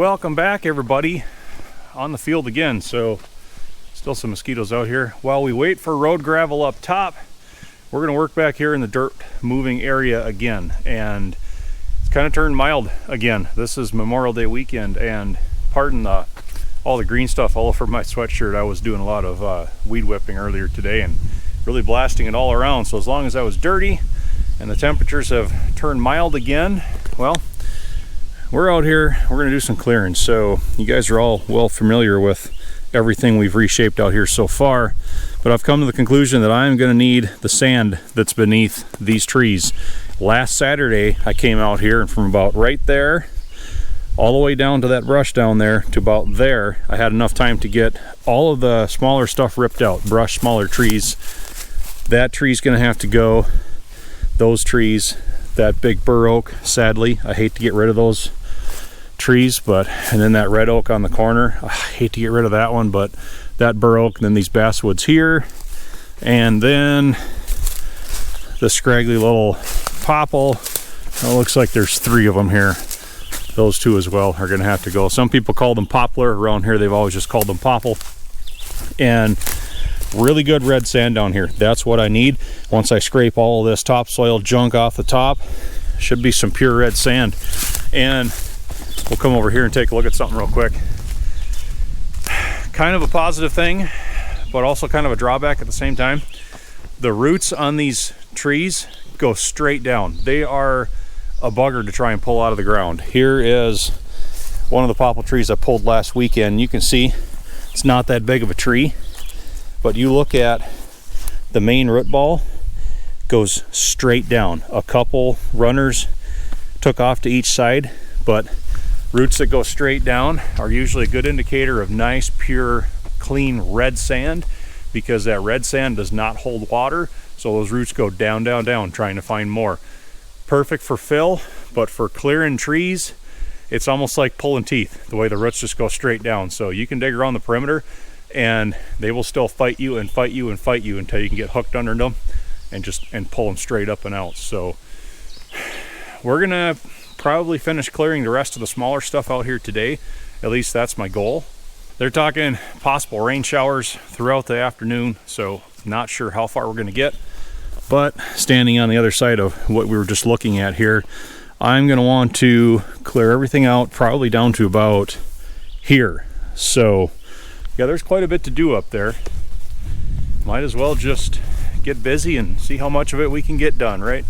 Welcome back, everybody. On the field again. So still some mosquitoes out here. While we wait for road gravel up top, we're going to work back here in the dirt moving area again, and it's kind of turned mild again. This is Memorial Day weekend, and pardon all the green stuff all over my sweatshirt. I was doing a lot of weed whipping earlier today and really blasting it all around. So as long as I was dirty and the temperatures have turned mild again, well, we're out here, we're going to do some clearing. So you guys are all well familiar with everything we've reshaped out here so far, but I've come to the conclusion that I'm going to need the sand that's beneath these trees. Last Saturday I came out here, and from about right there all the way down to that brush down there to about there, I had enough time to get all of the smaller stuff ripped out, brush, smaller trees. That tree's going to have to go. Those trees, that big bur oak, sadly, I hate to get rid of those trees, but, and then that red oak on the corner, I hate to get rid of that one, but that bur oak, and then these basswoods here, and then the scraggly little popple. It looks like there's 3 of them here. Those 2 as well are going to have to go. Some people call them poplar. Around here they've always just called them popple. And really good red sand down here. That's what I need. Once I scrape all of this topsoil junk off the top, should be some pure red sand. And we'll come over here and take a look at something real quick. Kind of a positive thing, but also kind of a drawback at the same time. The roots on these trees go straight down. They are a bugger to try and pull out of the ground. Here is one of the popple trees I pulled last weekend. You can see it's not that big of a tree, but you look at the main root ball, goes straight down. A couple runners took off to each side, but roots that go straight down are usually a good indicator of nice, pure, clean red sand, because that red sand does not hold water, so those roots go down, down, down, trying to find more. Perfect for fill, but for clearing trees, it's almost like pulling teeth, the way the roots just go straight down. So you can dig around the perimeter, and they will still fight you and fight you and fight you until you can get hooked under them and pull them straight up and out. So we're gonna probably finish clearing the rest of the smaller stuff out here today. At least that's my goal. They're talking possible rain showers throughout the afternoon, so not sure how far we're gonna get. But standing on the other side of what we were just looking at here, I'm gonna want to clear everything out probably down to about here. So yeah, there's quite a bit to do up there. Might as well just get busy and see how much of it we can get done, right?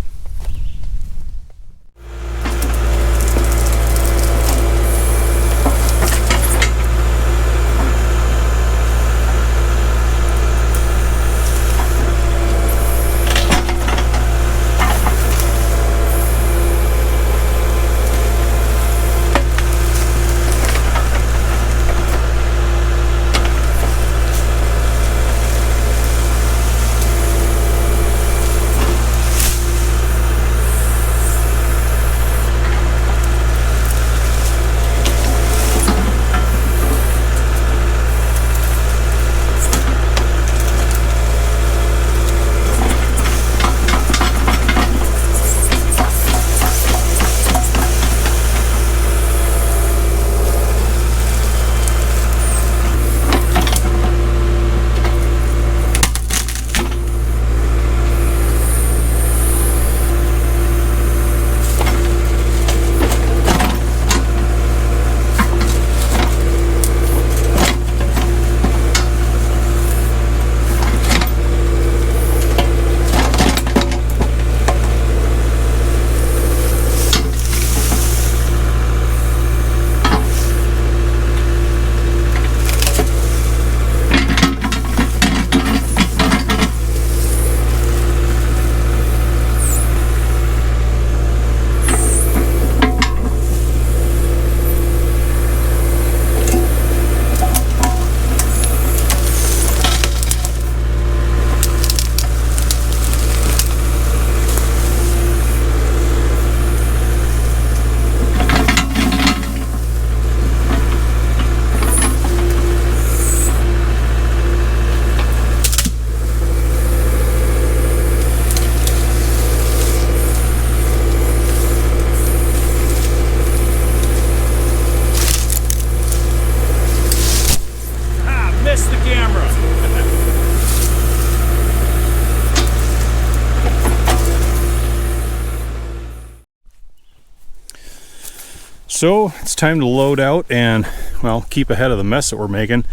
So it's time to load out and, well, keep ahead of the mess that we're making.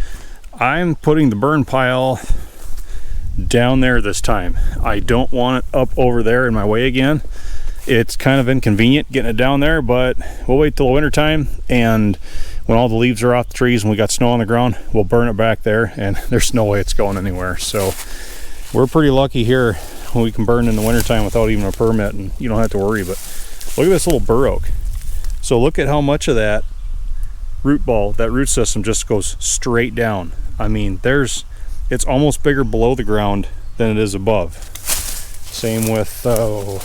I'm putting the burn pile down there this time. I don't want it up over there in my way again. It's kind of inconvenient getting it down there, but we'll wait till the winter time, and when all the leaves are off the trees and we got snow on the ground, we'll burn it back there, and there's no way it's going anywhere. So we're pretty lucky here when we can burn in the wintertime without even a permit, and you don't have to worry. But look at this little bur oak. So look at how much of that root ball, that root system, just goes straight down. I mean, it's almost bigger below the ground than it is above. Same with those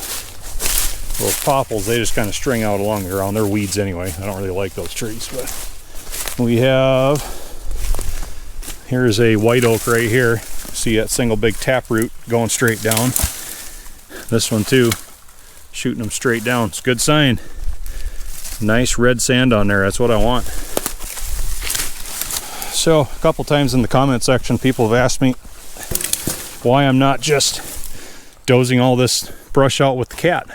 popples. They just kind of string out along the ground. They're weeds anyway. I don't really like those trees. But we have, here's a white oak right here. See that single big tap root going straight down. This one too, shooting them straight down. It's a good sign. Nice red sand on there. That's what I want. So a couple times in the comment section, people have asked me why I'm not just dozing all this brush out with the cat.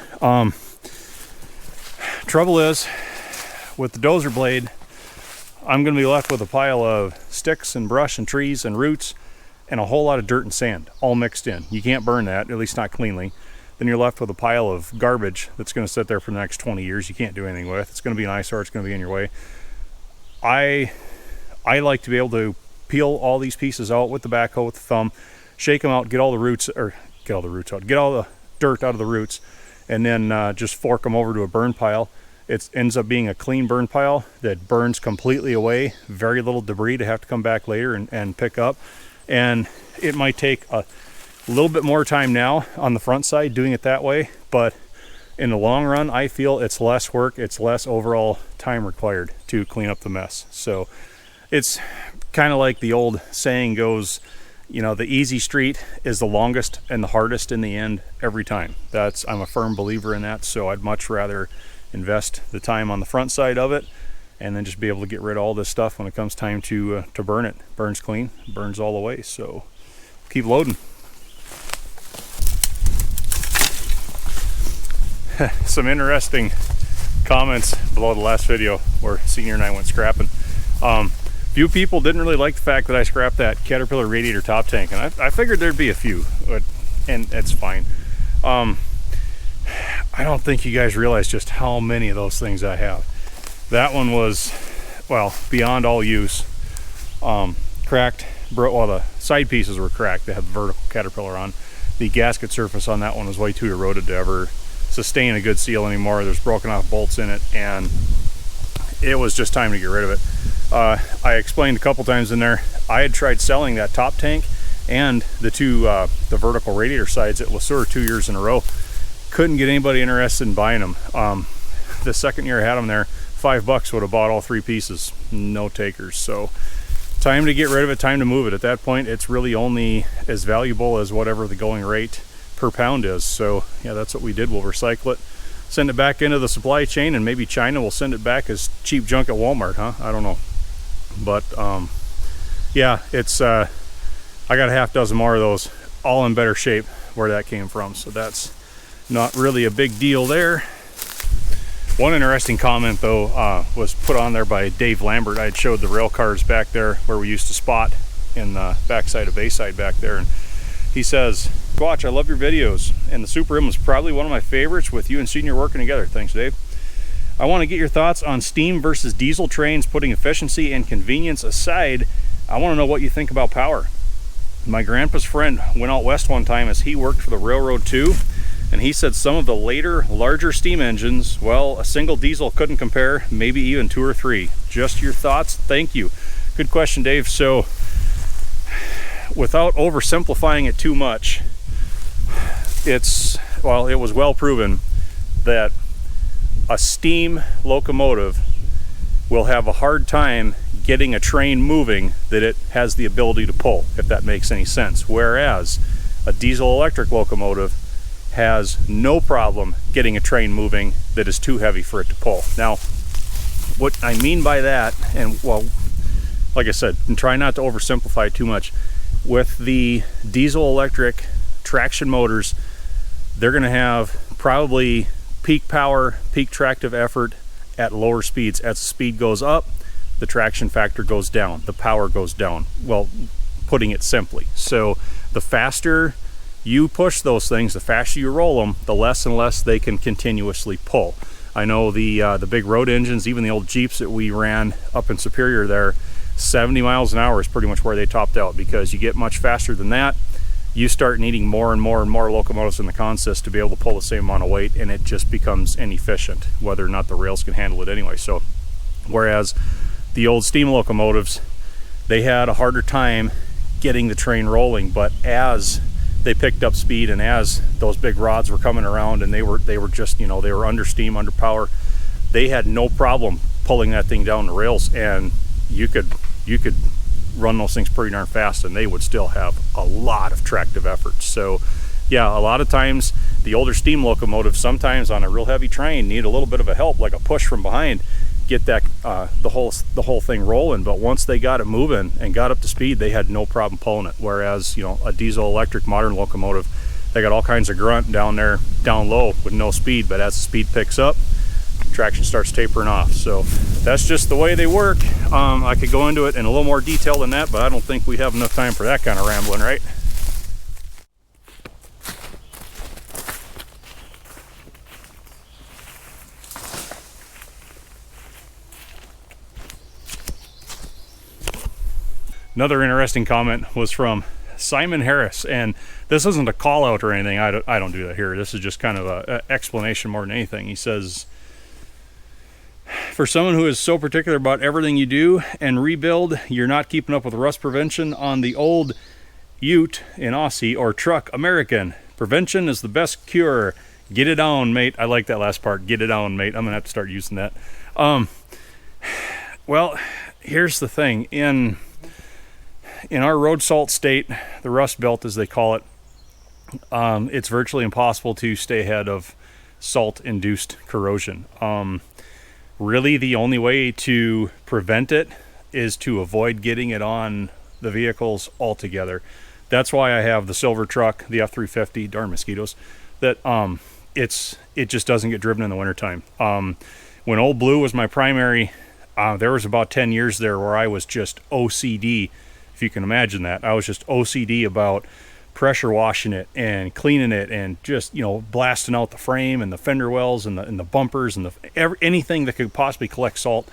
Trouble is, with the dozer blade, I'm going to be left with a pile of sticks and brush and trees and roots and a whole lot of dirt and sand all mixed in. You can't burn that, at least not cleanly. Then you're left with a pile of garbage that's going to sit there for the next 20 years. You can't do anything with. It's going to be an eyesore. It's going to be in your way. I like to be able to peel all these pieces out with the backhoe, with the thumb, shake them out, get all the roots out, get all the dirt out of the roots, and then just fork them over to a burn pile. It ends up being a clean burn pile that burns completely away, very little debris to have to come back later and pick up. And it might take a little bit more time now on the front side doing it that way, but in the long run, I feel it's less work, it's less overall time required to clean up the mess. So it's kind of like the old saying goes, you know, the easy street is the longest and the hardest in the end every time. I'm a firm believer in that, so I'd much rather invest the time on the front side of it and then just be able to get rid of all this stuff when it comes time to burn it. Burns clean, burns all the way. So keep loading. Some interesting comments below the last video where Senior and I went scrapping. Few people didn't really like the fact that I scrapped that Caterpillar radiator top tank, and I figured there'd be a few, and it's fine. I don't think you guys realize just how many of those things I have. That one was, well, beyond all use. Cracked, well, the side pieces were cracked. They had vertical Caterpillar on. The gasket surface on that one was way too eroded to ever sustain a good seal anymore. There's broken off bolts in it, and it was just time to get rid of it. I explained a couple times in there, I had tried selling that top tank and the vertical radiator sides at Le Sueur 2 years in a row. Couldn't get anybody interested in buying them. The second year I had them there, $5 would have bought all three pieces. No takers. So time to get rid of it, time to move it. At that point, it's really only as valuable as whatever the going rate per pound is. So yeah, that's what we did. We'll recycle it, send it back into the supply chain, and maybe China will send it back as cheap junk at Walmart, huh? I don't know. But yeah, it's I got a half dozen more of those, all in better shape where that came from. So that's not really a big deal there. One interesting comment though was put on there by Dave Lambert. I had showed the rail cars back there where we used to spot in the backside of Bayside back there, and he says, "Watch, I love your videos, and the Super M was probably one of my favorites with you and Senior working together." Thanks, Dave. I want to get your thoughts on steam versus diesel trains. Putting efficiency and convenience aside, I want to know what you think about power. My grandpa's friend went out west one time as he worked for the railroad too, and he said some of the later, larger steam engines, well, a single diesel couldn't compare, maybe even 2 or 3. Just your thoughts. Thank you. Good question, Dave. So without oversimplifying it too much, it was well proven that a steam locomotive will have a hard time getting a train moving that it has the ability to pull, if that makes any sense. Whereas a diesel electric locomotive has no problem getting a train moving that is too heavy for it to pull. Now, what I mean by that, and well, like I said, and try not to oversimplify too much, with the diesel electric traction motors, they're going to have probably peak power, peak tractive effort, at lower speeds. As the speed goes up, the traction factor goes down, the power goes down. Well, putting it simply. So the faster you push those things, the faster you roll them, the less and less they can continuously pull. I know the big road engines, even the old Jeeps that we ran up in Superior there, 70 miles an hour is pretty much where they topped out, because you get much faster than that, you start needing more and more and more locomotives in the consist to be able to pull the same amount of weight, and it just becomes inefficient, whether or not the rails can handle it anyway. So whereas the old steam locomotives, they had a harder time getting the train rolling, but as they picked up speed and as those big rods were coming around and they were just, you know, they were under steam, under power, they had no problem pulling that thing down the rails, and you could run those things pretty darn fast and they would still have a lot of tractive effort. So yeah, a lot of times the older steam locomotives, sometimes on a real heavy train, need a little bit of a help, like a push from behind, get that the whole thing rolling. But once they got it moving and got up to speed, they had no problem pulling it. Whereas, you know, a diesel electric modern locomotive, they got all kinds of grunt down there, down low with no speed, but as the speed picks up, traction starts tapering off. So that's just the way they work. I could go into it in a little more detail than that, but I don't think we have enough time for that kind of rambling, right? Another interesting comment was from Simon Harris, and this isn't a call out or anything. I don't do that here. This is just kind of an explanation more than anything. He says, for someone who is so particular about everything you do and rebuild, you're not keeping up with rust prevention on the old Ute in Aussie or truck American. Prevention is the best cure. Get it on, mate. I like that last part. Get it on, mate. I'm gonna have to start using that. Well, here's the thing. In our road salt state, the Rust Belt as they call it, it's virtually impossible to stay ahead of salt-induced corrosion. Really, the only way to prevent it is to avoid getting it on the vehicles altogether. That's why I have the silver truck, the F350, darn mosquitoes, that it just doesn't get driven in the wintertime. When Old Blue was my primary, there was about 10 years there where I was just OCD, if you can imagine that. I was just OCD about pressure washing it and cleaning it and just, you know, blasting out the frame and the fender wells and the bumpers and anything that could possibly collect salt,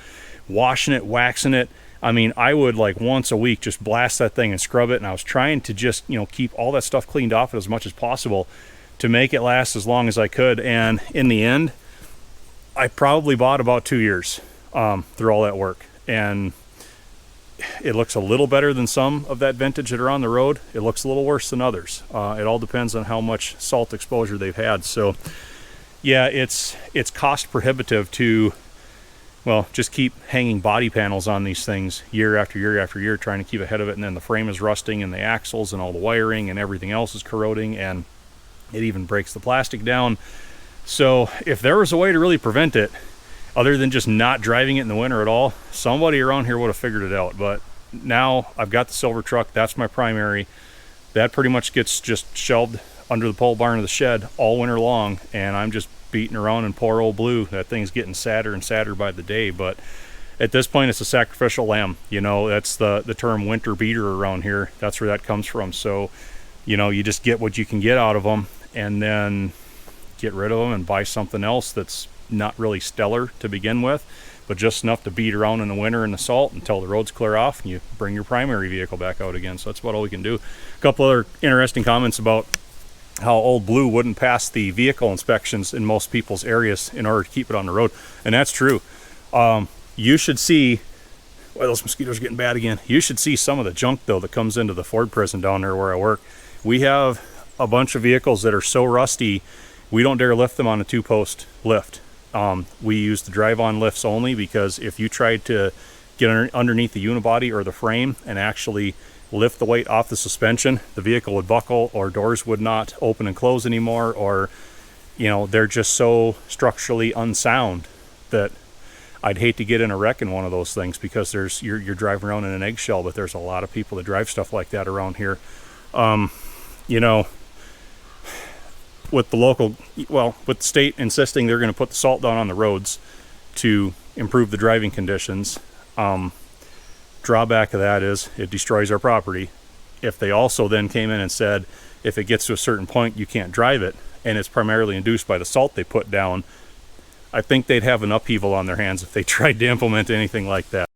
washing it, waxing it. I mean, I would like once a week just blast that thing and scrub it, and I was trying to just, you know, keep all that stuff cleaned off as much as possible to make it last as long as I could. And in the end, I probably bought about 2 years through all that work, and it looks a little better than some of that vintage that are on the road. It looks a little worse than others. It all depends on how much salt exposure they've had. So yeah, it's cost prohibitive to, well, just keep hanging body panels on these things year after year after year, trying to keep ahead of it. And then the frame is rusting and the axles and all the wiring and everything else is corroding, and it even breaks the plastic down. So if there was a way to really prevent it, other than just not driving it in the winter at all, somebody around here would have figured it out. But now I've got the silver truck. That's my primary. That pretty much gets just shelved under the pole barn of the shed all winter long, and I'm just beating around in poor Old Blue. That thing's getting sadder and sadder by the day. But at this point, it's a sacrificial lamb. You know, that's the term winter beater around here. That's where that comes from. So, you know, you just get what you can get out of them and then get rid of them and buy something else that's not really stellar to begin with, but just enough to beat around in the winter in the salt until the roads clear off and you bring your primary vehicle back out again. So that's about all we can do. A couple other interesting comments about how Old Blue wouldn't pass the vehicle inspections in most people's areas in order to keep it on the road, and that's true. You should see, well, those mosquitoes are getting bad again. You should see some of the junk though that comes into the Ford prison down there where I work. We have a bunch of vehicles that are so rusty we don't dare lift them on a 2-post lift. We use the drive-on lifts only, because if you tried to get underneath the unibody or the frame and actually lift the weight off the suspension, the vehicle would buckle, or doors would not open and close anymore, or, you know, they're just so structurally unsound that I'd hate to get in a wreck in one of those things, because you're driving around in an eggshell. But there's a lot of people that drive stuff like that around here. You know, with the state insisting they're going to put the salt down on the roads, to improve the driving conditions. Drawback of that is it destroys our property. If they also then came in and said, if it gets to a certain point, you can't drive it, and it's primarily induced by the salt they put down, I think they'd have an upheaval on their hands if they tried to implement anything like that.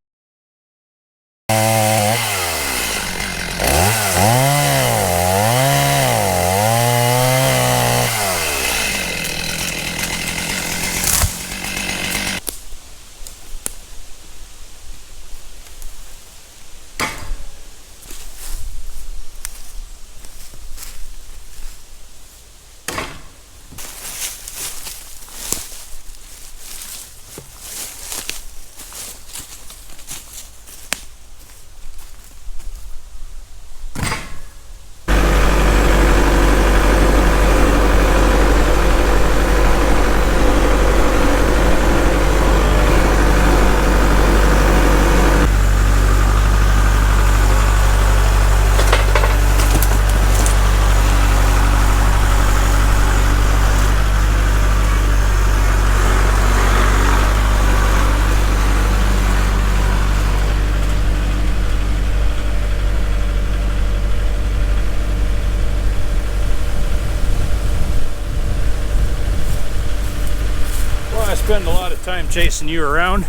I spend a lot of time chasing you around.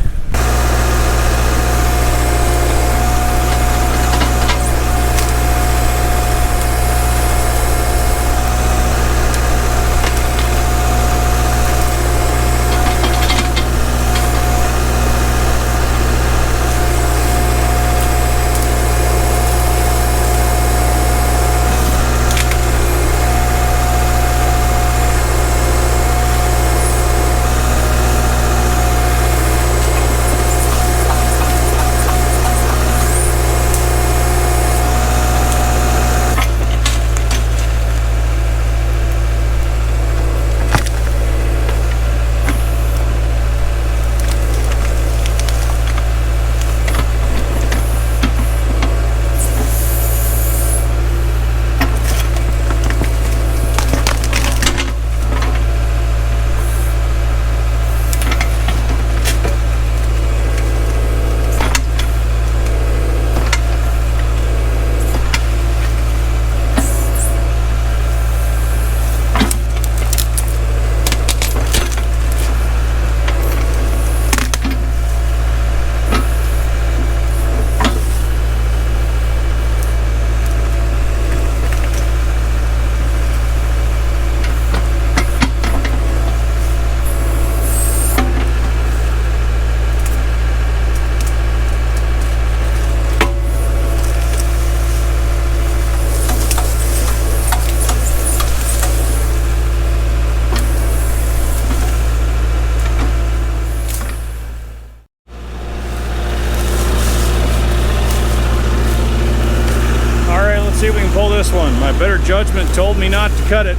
See if we can pull this one. My better judgment told me not to cut it.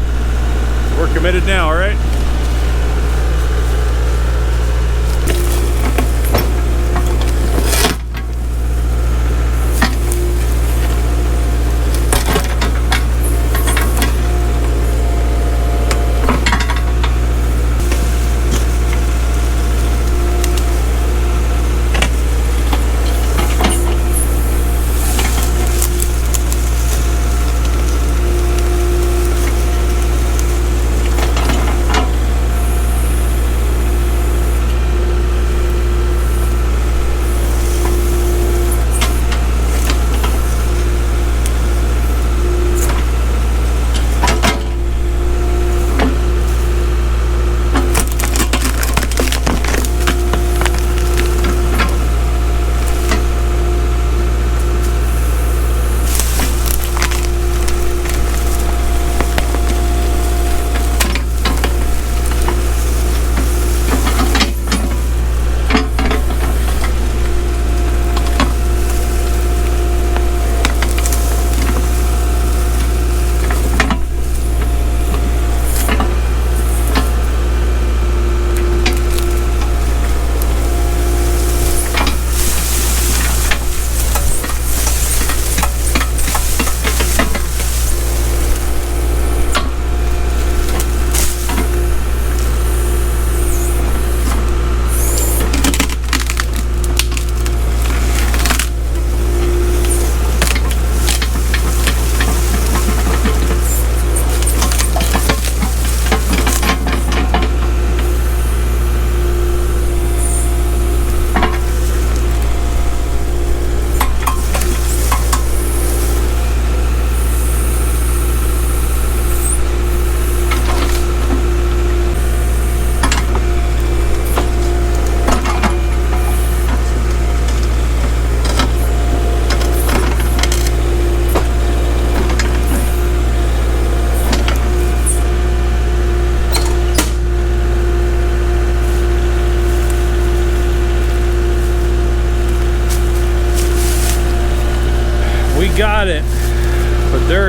We're committed now, all right?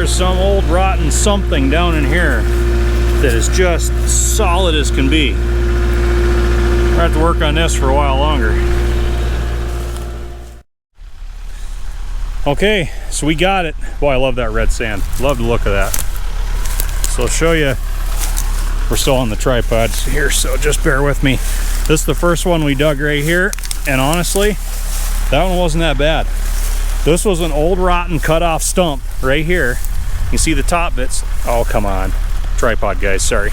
is some old rotten something down in here that is just solid as can be. We're gonna have to work on this for a while longer. Okay, so we got it. Boy, I love that red sand. Love the look of that. So I'll show you. We're still on the tripod here, so just bear with me. This is the first one we dug right here, and honestly, that one wasn't that bad. This was an old rotten cut off stump right here. You see the top bits. Oh, come on. Tripod, guys, sorry.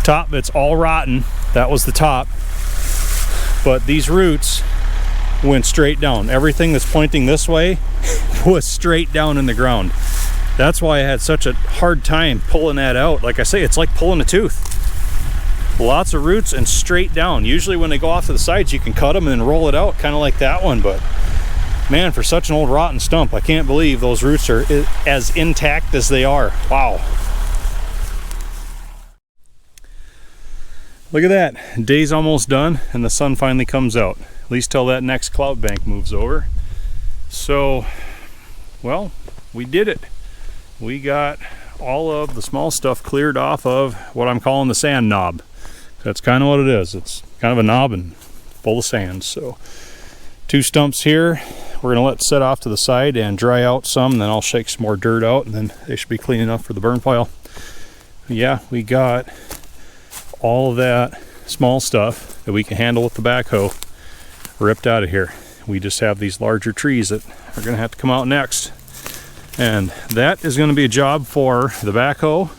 Top bits all rotten. That was the top. But these roots went straight down. Everything that's pointing this way was straight down in the ground. That's why I had such a hard time pulling that out. Like I say, it's like pulling a tooth. Lots of roots and straight down. Usually when they go off to the sides, you can cut them and then roll it out, kind of like that one. But man, for such an old rotten stump, I can't believe those roots are as intact as they are. Wow. Look at that. Day's almost done and the sun finally comes out. At least till that next cloud bank moves over. So, well, we did it. We got all of the small stuff cleared off of what I'm calling the sand knob. That's kind of what it is. It's kind of a knob and full of sand. So 2 stumps here. We're going to let set off to the side and dry out some, and then I'll shake some more dirt out, and then they should be clean enough for the burn pile. Yeah, we got all of that small stuff that we can handle with the backhoe ripped out of here. We just have these larger trees that are going to have to come out next. And that is going to be a job for the backhoe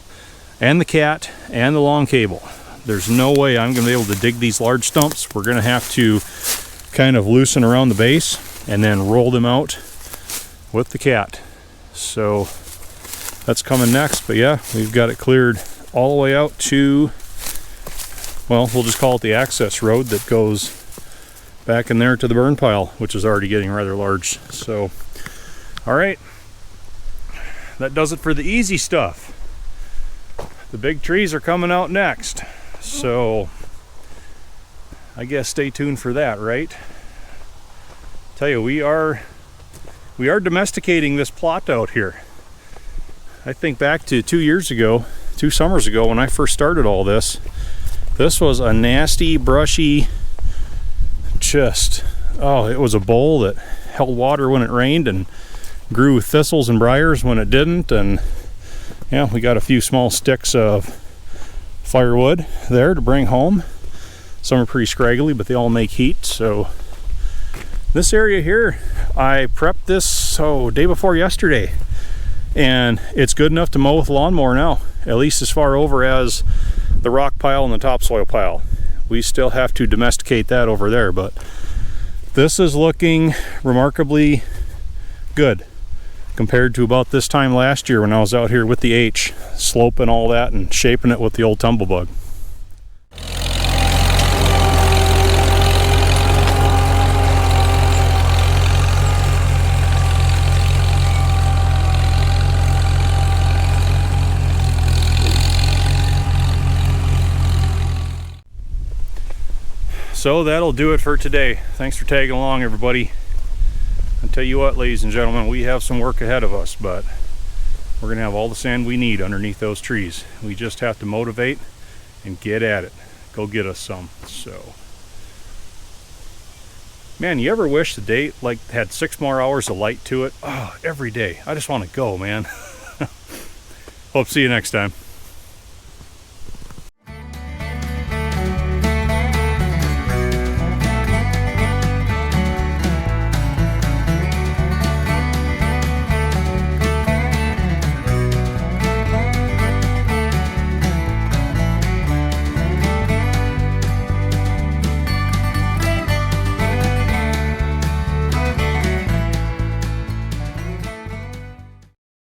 and the cat and the long cable. There's no way I'm going to be able to dig these large stumps. We're going to have to kind of loosen around the base and then roll them out with the cat. So that's coming next. But yeah, we've got it cleared all the way out to, well, we'll just call it the access road that goes back in there to the burn pile, which is already getting rather large. So, all right. That does it for the easy stuff. The big trees are coming out next. So I guess stay tuned for that, right? Tell you, we are domesticating this plot out here. I think back to 2 summers ago when I first started all this. This was a nasty, brushy, it was a bowl that held water when it rained and grew thistles and briars when it didn't. And yeah, we got a few small sticks of firewood there to bring home. Some are pretty scraggly, but they all make heat. So this area here, I prepped this day before yesterday, and it's good enough to mow with a lawnmower now, at least as far over as the rock pile and the topsoil pile. We still have to domesticate that over there, but this is looking remarkably good compared to about this time last year when I was out here with the H, sloping all that and shaping it with the old tumblebug. So that'll do it for today. Thanks for tagging along, everybody. I'll tell you what, ladies and gentlemen, we have some work ahead of us, but we're gonna have all the sand we need underneath those trees. We just have to motivate and get at it. Go get us some. So, man, you ever wish the day had 6 more hours of light to it? Oh, every day. I just want to go, man. Hope to see you next time.